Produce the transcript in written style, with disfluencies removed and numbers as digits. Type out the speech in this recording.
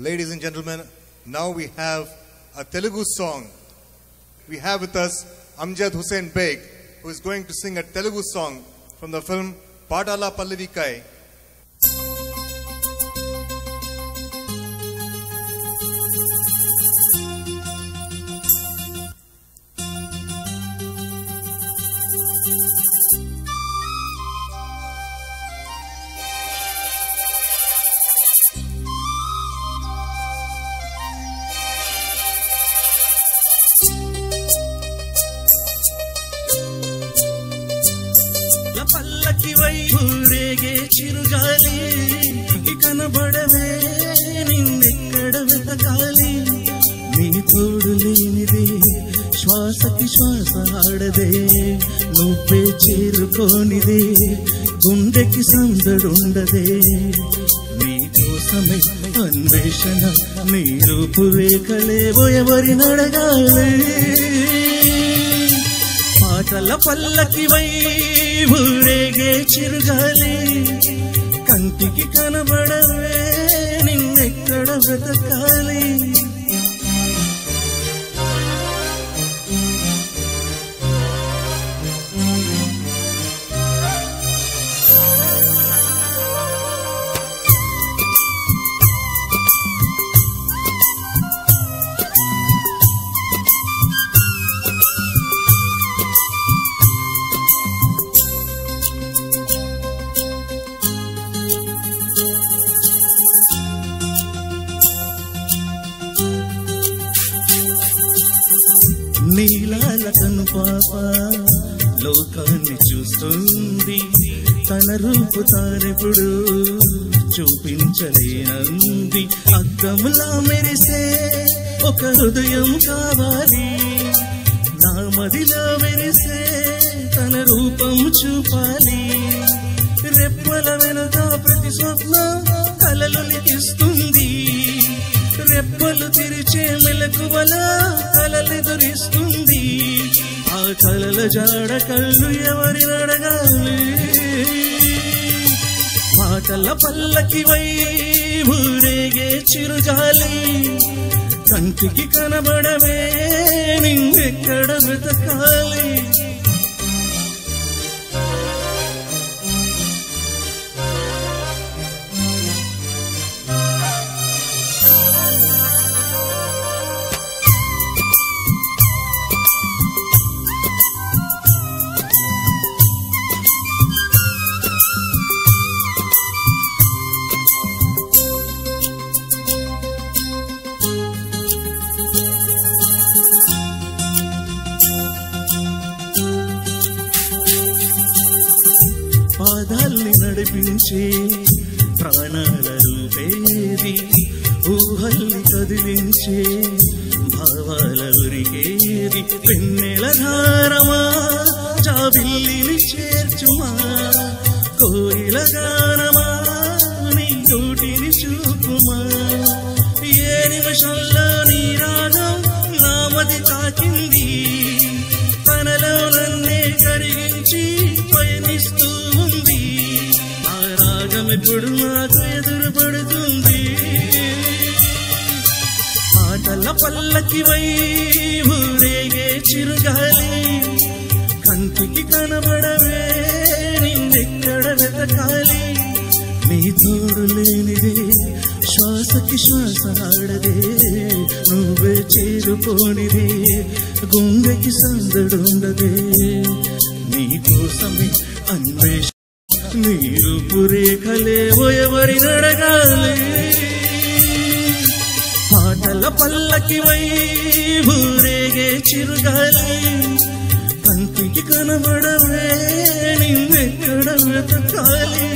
Ladies and gentlemen, now we have a Telugu song. We have with us Amjad Hussain Beg, who is going to sing a Telugu song from the film Padala Pallavikai. పల్లకి వైరేగే చిరుగాలి కనబడవే నిన్నెక్కడ వెతకాలి నీ తోడు లేనిదే శ్వాసకి శ్వాస ఆడదే నువ్వే చేరుకోనిదే గుండెకి సందడుండదే నీ కోసమే అన్వేషణ నీ రూపురేఖలేవో ఎవరినడగాలి పాటల పల్లకి వై ఊరేగే చిరుగాలి కంటికి కనబడవే నిన్నెక్కడ వెతకాలి నీలాల కను పాప లోకాన్ని చూస్తుంది తన రూపు తానెప్పుడు చూపించలేనంది అద్దములా మెరిసే ఒక హృదయం కావాలి నా మదిలో మెరిసే తన రూపం చూపాలి రెప్పల వెనుక ప్రతి స్వప్నం కలలు లిఖిస్తుంది రెప్పలు తెరిచే మెలకువల కలలెదురిస్తుంది ఆ కలల జాడ కళ్ళు ఎవరినడగాలి పాటల పల్లకి వై ఊరేగే చిరుగాలి కంటికి కనబడవే నిన్నెక్కడ వెతకాలి పాదాల్ని నడిపించే ప్రాణాల రూపేది ఊహల్ని కదిలించే భావాల ఉరికేది పెన్నెల ధారమా జాబిల్లిని చేర్చుమా కోయిల గానమా నీ నోటిని చూపుమా ఏ నిమిషంలో నీ రాగం నామది తాకింది తనలో నన్నే కరిగించి పయనిస్తూ ఉంది ఆ రాగం ఎప్పుడు నాకు ఎదురు పడుతుంది పాటల పల్లకి వై ఊరేగే చిరుగాలి కంటికి కనబడవే నిన్నెక్కడ వెతకాలి నీ తోడు లేనిదే శ్వాసకి శ్వాస ఆడదే నువ్వే చేరుకోనిదే గుండెకి సందడుండదే నీ కోసమే అన్వేషణ నీ రూపురేఖలేవో ఎవరినడగాలి పాటల పల్లకి వై ఊరేగే చిరుగాలి కంటికి కనబడవే నిన్నెక్కడ వెతకాలి